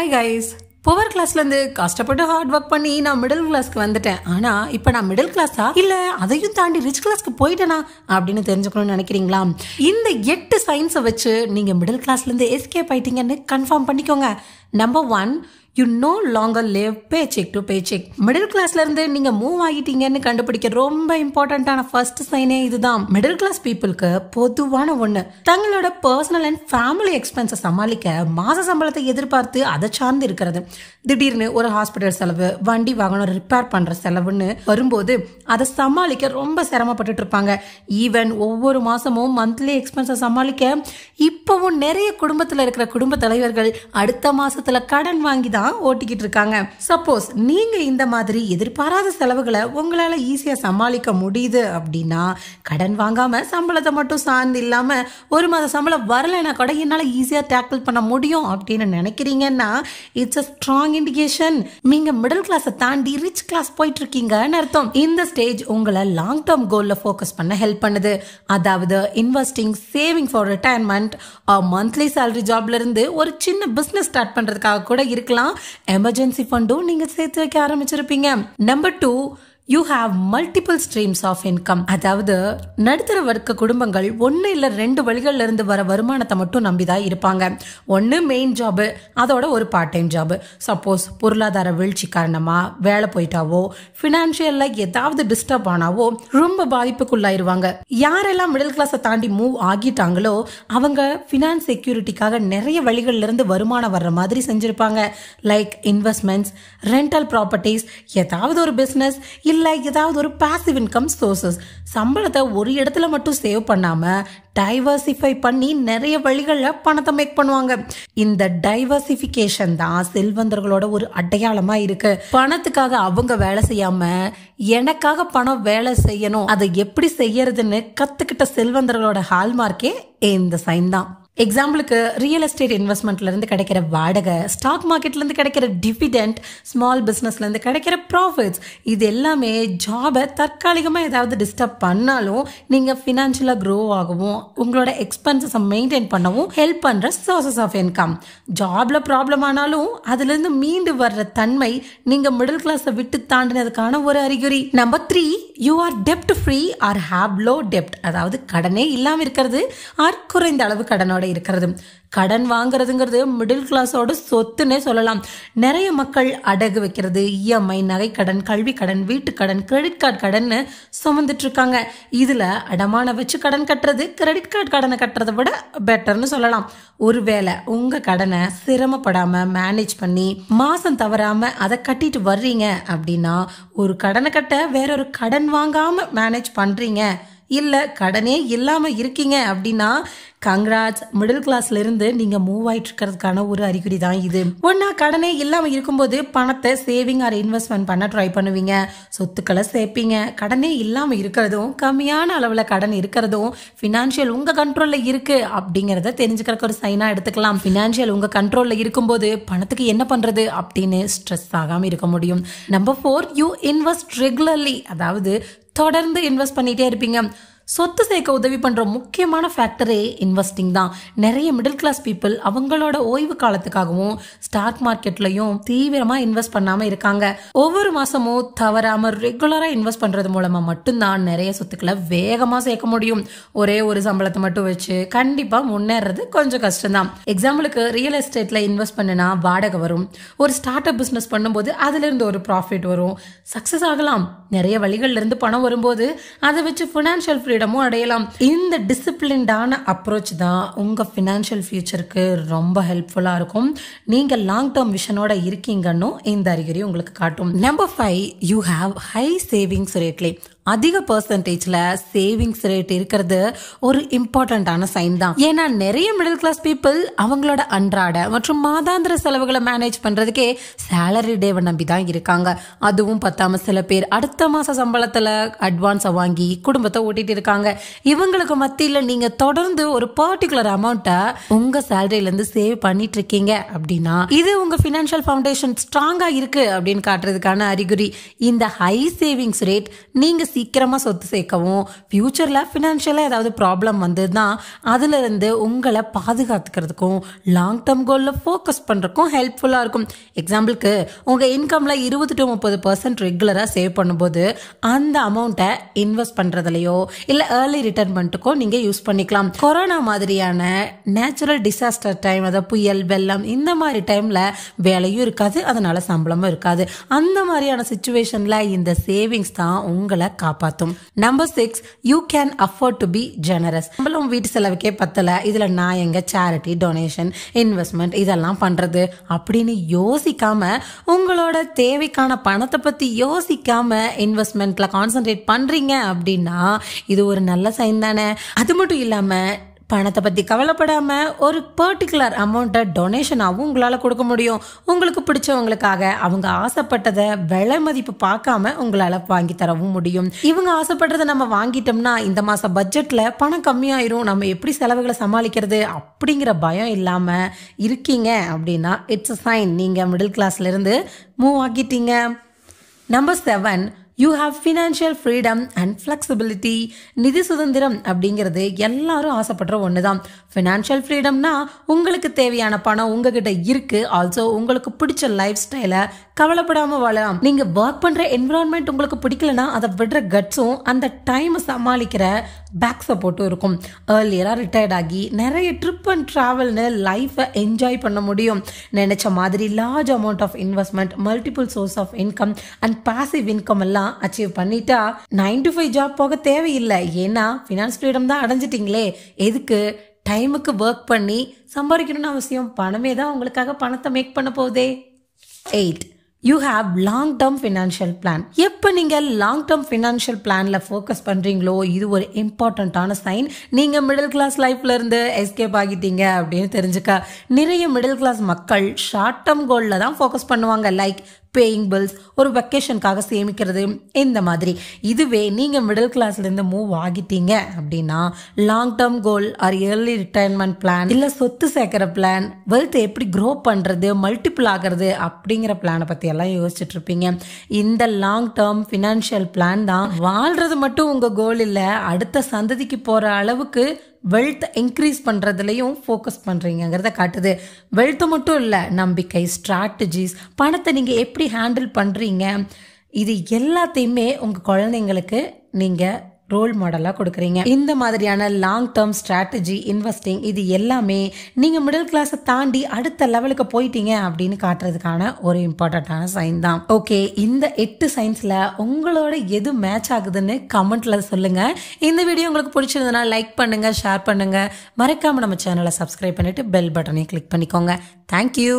Hi guys, power கிளாஸ்லேருந்து கஷ்டப்பட்டு hard work பண்ணி நான் மிடில் கிளாஸ்க்கு வந்துட்டேன். ஆனால் இப்போ நான் மிடில் கிளாஸா இல்லை அதையும் தாண்டி ரிச் கிளாஸ்க்கு போயிட்டேனா அப்படின்னு தெரிஞ்சுக்கணும்னு நினைக்கிறீங்களா? இந்த 8 சயின்ஸை வச்சு நீங்கள் மிடில் கிளாஸ்லேருந்து எஸ்கேப் ஆயிட்டீங்கன்னு கன்ஃபார்ம் பண்ணிக்கோங்க. Number 1, you no longer live paycheck to paycheck. Middle கிளாஸ்ல இருந்து நீங்க மூவ் ஆகிட்டீங்கன்னு கண்டுபிடிக்க ரொம்ப இம்பார்ட்டன்டான ஃபர்ஸ்ட் சைனே இதுதான். மிடில் கிளாஸ் பீப்புளுக்கு பொதுவான ஒண்ணு, தங்களோட பர்சனல் அண்ட் ஃபேமிலி எக்ஸ்பென்ஸை சமாளிக்க மாச சம்பளத்தை எதிர்பார்த்து அதை சார்ந்து இருக்கிறது. திடீர்னு ஒரு ஹாஸ்பிட்டல் செலவு, வண்டி வாகனம் ரிப்பேர் பண்ற செலவுன்னு வரும்போது அதை சமாளிக்க ரொம்ப சிரமப்பட்டு இருப்பாங்க. ஈவன் ஒவ்வொரு மாசமும் மந்த்லி எக்ஸ்பென்ஸை சமாளிக்க இப்பவும் நிறைய குடும்பத்துல இருக்கிற குடும்ப தலைவர்கள் அடுத்த மாசத்துல கடன் வாங்கி தான் ஓட்டிக்கிட்டு இருக்காங்க. சப்போஸ் நீங்க இந்த மாதிரி எதிர்பாராத செலவுகளை உங்களால ஈஸியா சமாளிக்க முடியுது அப்படின்னா, கடன் வாங்காம சம்பளத்தை மட்டும் சார்ந்து இல்லாம ஒரு மாத சம்பளம் வரலைன்னா கூட என்னால ஈஸியா டேக்கிள் பண்ண முடியும் அப்படின்னு நினைக்கிறீங்கன்னா இட்ஸ் a strong indication நீங்க மிடில் கிளாஸை தாண்டி ரிச் கிளாஸ் போயிட்டு இருக்கீங்கன்னு அர்த்தம். இந்த ஸ்டேஜ் உங்களை லாங் டேர்ம் கோல்ல ஃபோக்கஸ் பண்ண ஹெல்ப் பண்ணுது. அதாவது investing, saving for retirement, monthly salary ஜாப்ல இருந்து ஒரு சின்ன பிசினஸ் ஸ்டார்ட் பண்றதுக்காக கூட இருக்கலாம். எமர்ஜென்சி ஃபண்டும் நீங்க சேர்த்து வைக்க ஆரம்பிச்சிருப்பீங்க. Number 2, you have multiple streams of income. அதாவது நடுத்தர வர்க்க குடும்பங்கள் 1 இல்ல 2 வழிகள்ல இருந்து வர வருமானத்தை மட்டும் நம்பிதான் இருப்பாங்க. ஒன்னு மெயின் ஜாப், அதோட ஒரு பார்ட் டைம் ஜாப். சப்போஸ் பொருளாதார வீழ்ச்சி காரணமா வேலை போயிட்டாவோ, பினான்சியல்ல ஏதாவது டிஸ்டர்ப் ஆனாவோ ரொம்ப பாதிப்புக்குள்ளாயிருவாங்க. யாரெல்லாம் மிடில் கிளாஸை தாண்டி மூவ் ஆகிட்டாங்களோ அவங்க பினான்ஸ் செக்யூரிட்டிக்காக நிறைய வழிகள்ல இருந்து வருமானம் வர்ற மாதிரி செஞ்சிருப்பாங்க. லைக் இன்வெஸ்ட்மெண்ட்ஸ், ரெண்டல் ப்ராப்பர்ட்டிஸ், ஏதாவது ஒரு பிசினஸ் இல்ல ஏதாவது ஒரு பாசிவ் இன்கம் சோர்சஸ். சம்பளத்தை ஒரு இடத்துல மட்டும் சேவ் பண்ணாம டைவர்சிஃபை பண்ணி நிறைய வழிகள்ல பணத்தை மேக் பண்ணுவாங்க. இந்த டைவர்சிஃபிகேஷன் தான் செல்வந்தர்களோட ஒரு அடையாளமா இருக்கு. பணத்துக்காக அவங்க வேலை செய்யாம எனக்காக பணம் வேலை செய்யணும், அதை எப்படி செய்யறதுன்னு கத்துக்கிட்ட செல்வந்தர்களோட ஹால்மார்க்கே இந்த சைன் தான். எக்ஸாம்பிளுக்கு ரியல் எஸ்டேட் இன்வெஸ்ட்மெண்ட்ல இருந்து கிடைக்கிற வாடகை, ஸ்டாக் மார்க்கெட்ல இருந்து கிடைக்கிற டிவிடெண்ட், ஸ்மால் பிசினஸ்ல இருந்து கிடைக்கிற ப்ராஃபிட்ஸ், இது எல்லாமே ஜாபை தற்காலிகமா ஏதாவது டிஸ்டர்ப் பண்ணாலும் நீங்க பினான்சியலா க்ரோ ஆகவும் உங்களோட எக்ஸ்பென்சஸை மெயின்டைன் பண்ணவும் ஹெல்ப் பண்ற சோர்சஸ் ஆஃப் இன்கம். ஜாப்ல ப்ராப்ளம் ஆனாலும் அதுல இருந்து மீண்டு வர்ற தன்மை நீங்க மிடில் கிளாஸை விட்டு தாண்டினதுக்கான ஒரு அறிகுறி. Number 3, you are debt free or have low debt. அதாவது கடனே இல்லாம இருக்கிறது ஆர் குறைந்த அளவு கடனோட இருக்கிறது. கடன் வாங்குறதுங்கிறது மிடில் கிளாஸோட சொத்துன்னே சொல்லலாம். நிறைய மக்கள் அடகு வைக்கிறது, இஎம்ஐ, நகை கடன், கல்வி கடன், வீட்டு கடன், கிரெடிட் கார்டு கடன் சுமந்துட்டு இருக்காங்க. இதுல அடமான வச்சு கடன் கட்டுறது கிரெடிட் கார்டு கடனை கட்டுறதை விட பெட்டர்னு சொல்லலாம். ஒருவேளை உங்க கடனை சிரமப்படாம மேனேஜ் பண்ணி மாசம் தவறாம அதை கட்டிட்டு வர்றீங்க அப்படின்னா, ஒரு கடனை கட்ட வேறொரு கடன் வாங்காம மேனேஜ் பண்றீங்க, இல்ல கடனே இல்லாம இருக்கீங்க அப்படின்னா கங்க்ராட்ஸ், மிடில் கிளாஸ்ல இருந்து நீங்க மூவ் ஆயிட்டு இருக்கிறதுக்கான ஒரு அறிகுறி தான் இது. ஒன்னா கடனே இல்லாம இருக்கும்போது பணத்தை சேவிங் ஆர் இன்வெஸ்ட்மெண்ட் பண்ண ட்ரை பண்ணுவீங்க, சொத்துக்களை சேர்ப்பீங்க. கடனே இல்லாம இருக்கிறதும் கம்மியான அளவுல கடன் இருக்கிறதும் பினான்சியல் உங்க கண்ட்ரோல்ல இருக்கு அப்படிங்கறத தெரிஞ்சுக்கிறதுக்கு ஒரு சைனா எடுத்துக்கலாம். பினான்சியல் உங்க கண்ட்ரோல்ல இருக்கும்போது பணத்துக்கு என்ன பண்றது அப்படின்னு ஸ்ட்ரெஸ் ஆகாம இருக்க முடியும். Number 4, you invest regularly. அதாவது தொடர்ந்து இன்வெஸ்ட் பண்ணிட்டே இருப்பீங்க. சொத்து சேர்க்க உதவி பண்ற முக்கியமான ஃபேக்டரே இன்வெஸ்டிங் தான். நிறைய மிடில் கிளாஸ் பீப்புள் அவங்களோட ஓய்வு காலத்துக்காகவும் ஸ்டாக் மார்க்கெட்லயும் தீவிரமா இன்வெஸ்ட் பண்ணாம இருக்காங்க. ஒவ்வொரு மாசமும் தவறாம ரெகுலரா இன்வெஸ்ட் பண்றது மூலமா மட்டும்தான் நிறைய சொத்துக்களை வேகமா சேர்க்க முடியும். ஒரே ஒரு சம்பளத்தை மட்டும் வச்சு கண்டிப்பா முன்னேறது கொஞ்சம் கஷ்டம் தான். எக்ஸாம்பிளுக்கு ரியல் எஸ்டேட்ல இன்வெஸ்ட் பண்ணுனா வாடகை வரும், ஒரு ஸ்டார்ட் அப் பிசினஸ் பண்ணும்போது அதுல இருந்து ஒரு ப்ராஃபிட் வரும், சக்சஸ் ஆகலாம். நிறைய வழிகள்ல இருந்து பணம் வரும்போது அதை வச்சு பினான்சியல் ஃப்ரீடமும் அடையலாம். இந்த டிசிப்ளின்டான அப்ரோச் தான் உங்க பினான்சியல் ஃபியூச்சருக்கு ரொம்ப ஹெல்ப்ஃபுல்லா இருக்கும். நீங்க லாங் டேர்ம் விஷனோட இருக்கீங்கன்னு இந்த அறிகுறி உங்களுக்கு காட்டும். Number 5, you have high savings rate. அதிக பெர்சன்டேஜ்ல சேவிங்ஸ் ரேட் இருக்கிறது ஒரு இம்பார்ட்டன்டான சைன் தான். ஏன்னா நிறைய மிடில் கிளாஸ் பீப்புள் அவங்களோட அன்றாட மற்றும் மாதாந்திர செலவுகளை மேனேஜ் பண்றதுக்கே சேலரி டேவை நம்பி தான் இருக்காங்க. அதுவும் பத்தாம சில பேர் அடுத்த மாச சம்பளத்துல அட்வான்ஸை வாங்கி குடும்பத்தை ஓட்டிட்டு இருக்காங்க. இவங்களுக்கு மத்தியில நீங்க தொடர்ந்து ஒரு பர்டிகுலர் அமௌண்ட்டை உங்க சேலரியில இருந்து சேவ் பண்ணிட்டு இருக்கீங்க அப்படின்னா இது உங்க பினான்சியல் ஃபவுண்டேஷன் ஸ்ட்ராங்கா இருக்கு அப்படின்னு காட்டுறதுக்கான அறிகுறி. இந்த ஹை சேவிங்ஸ் ரேட் நீங்க சீக்கிரமா சொத்து சேர்க்கவும், ஃபியூச்சர்ல ஃபினான்ஷியலா ஏதாவது ப்ராப்ளம் வந்ததுன்னா அதுல இருந்து உங்களை பாதுகாத்துக்கிறதுக்கும் லாங் டேர்ம் கோல்ல ஃபோக்கஸ் பண்றதுக்கும் ஹெல்ப்ஃபுல்லா இருக்கும். எக்ஸாம்பிளுக்கு உங்க இன்கம்ல 20 to 30% ரெகுலரா சேவ் பண்ணும்போது அந்த அமௌண்ட்டை இன்வெஸ்ட் பண்றதுலயோ இல்ல ஏர்லி ரிட்டர்மெண்ட்டுக்கோ நீங்க யூஸ் பண்ணிக்கலாம். கொரோனா மாதிரியான நேச்சுரல் டிசாஸ்டர் டைம், அதாவது புயல், வெள்ளம், இந்த மாதிரி டைம்ல வேலையும் இருக்காது, அதனால சம்பளமும் இருக்காது. அந்த மாதிரியான சிச்சுவேஷன்ல இந்த சேவிங்ஸ் தான் உங்களை காப்பாத்தும். Number 6, you can afford to be generous. நம்மளும் வீட்டு செலவுக்கே பத்தல, இதுல நான் எங்க சேரிட்டி, டொனேஷன், இன்வெஸ்ட்மெண்ட் இதெல்லாம் பண்றது அப்படின்னு யோசிக்காம, உங்களோட தேவைக்கான பணத்தை பத்தி யோசிக்காம இன்வெஸ்ட்மெண்ட்ல கான்சென்ட்ரேட் பண்றீங்க அப்படின்னா இது ஒரு நல்ல சைன் தானே. அது மட்டும் இல்லாம பணத்தை பத்தி கவலைப்படாம ஒரு பர்டிகுலர் அமௌண்ட்டை டொனேஷனாகவும் உங்களால கொடுக்க முடியும். உங்களுக்கு பிடிச்சவங்களுக்காக அவங்க ஆசைப்பட்டதை விலை மதிப்பு பார்க்காம உங்களால வாங்கி தரவும் முடியும். இவங்க ஆசைப்படுறதை நம்ம வாங்கிட்டோம்னா இந்த மாச பட்ஜெட்ல பணம் கம்மியாயிரும், நம்ம எப்படி செலவுகளை சமாளிக்கிறது அப்படிங்கிற பயம் இல்லாம இருக்கீங்க அப்படின்னா இட்ஸ் அ சைன் நீங்க மிடில் கிளாஸ்ல இருந்து மூவ் ஆகிட்டீங்க. Number 7, you have financial freedom and flexibility. நிதி சுதந்திரம் அப்படிங்கிறது எல்லாரும் ஆசைப்படுற ஒன்று தான். ஃபினான்ஷியல் ஃப்ரீடம்னா உங்களுக்கு தேவையான பணம் உங்ககிட்ட இருக்கு, ஆல்சோ உங்களுக்கு பிடிச்ச லைஃப் ஸ்டைலை கவலைப்படாம வாழலாம். நீங்க ஒர்க் பண்ற என்விரான்மெண்ட் உங்களுக்கு பிடிக்கலனா அதை விடுற கட்ஸும் அந்த டைம் சமாளிக்கிற பேக் சப்போர்ட்டும் இருக்கும். ஏர்லியரா ரிட்டையர்ட் ஆகி நிறைய ட்ரிப் அண்ட் டிராவல்னு லைஃபை என்ஜாய் பண்ண முடியும். நினைச்ச மாதிரி large amount of investment, multiple source of income and passive income எல்லாம் அச்சீவ் பண்ணிட்டா 9 to 5 ஜாப் போக தேவையில்லை. ஏன்னா ஃபினான்ஸ் ஃப்ரீடம் தான் அடைஞ்சிட்டீங்களே. எதுக்கு டைமுக்கு ஒர்க் பண்ணி சம்பாதிக்கணும்னு அவசியம், பணமே தான் உங்களுக்காக பணத்தை மேக் பண்ண போதே. 8, you have long term financial plan. எப்போ நீங்கள் லாங் டேர்ம் ஃபினான்ஷியல் பிளான்ல ஃபோக்கஸ் பண்றீங்களோ இது ஒரு இம்பார்ட்டண்ட்டான சைன் நீங்க மிடில் கிளாஸ் லைஃப்ல இருந்து எஸ்கேப் ஆகிட்டீங்க அப்படின்னு தெரிஞ்சுக்க. நிறைய மிடில் கிளாஸ் மக்கள் ஷார்ட் டேர்ம் கோல்ல தான் ஃபோக்கஸ் பண்ணுவாங்க, லைக் பேயிங் பில்ஸ், ஒரு வெக்கேஷனுக்காக சேமிக்கிறது, இந்த மாதிரி. இதுவே நீங்க மிடில் கிளாஸ்ல இருந்து மூவ் ஆகிட்டீங்க அப்படின்னா long term goal or early retirement plan, இல்ல சொத்து சேர்க்கிற பிளான், வெல்த் எப்படி க்ரோ பண்றது, மல்டிபிள் ஆகிறது அப்படிங்கிற பிளானை பத்தி எல்லாம் யோசிச்சுட்டு இருப்பீங்க. இந்த லாங் டேர்ம் ஃபினான்ஷியல் பிளான் தான் வாழ்றது மட்டும் உங்க கோல் இல்ல, அடுத்த சந்ததிக்கு போற அளவுக்கு வெல்த் இன்க்ரீஸ் பண்றதுலயும் ஃபோக்கஸ் பண்றீங்கிறத காட்டுது. வெல்த் மட்டும் இல்ல, நம்பிக்கை, ஸ்ட்ராட்டஜிஸ், பணத்தை நீங்க எப்படி ஹேண்டில் பண்றீங்க, இது எல்லாத்தையுமே உங்க குழந்தைங்களுக்கு நீங்க ரோல் மாடலா கொடுக்குறீங்க. இந்த மாதிரியான லாங் டேர்ம் ஸ்ட்ராட்டஜி, இன்வெஸ்டிங், இது எல்லாமே நீங்க மிடில் கிளாஸை தாண்டி அடுத்த லெவலுக்கு போயிட்டீங்க அப்படின்னு காட்டுறதுக்கான ஒரு இம்பார்ட்டன்டான சைன் தான். ஓகே, இந்த 8 சைன்ஸ்ல உங்களோட எது மேட்ச் ஆகுதுன்னு கமெண்ட்ல சொல்லுங்க. இந்த வீடியோ உங்களுக்கு பிடிச்சிருந்ததுன்னா லைக் பண்ணுங்க, ஷேர் பண்ணுங்க, மறக்காம நம்ம சேனலை சப்ஸ்கிரைப் பண்ணிட்டு பெல் பட்டனையும் கிளிக் பண்ணிக்கோங்க. தேங்க்யூ.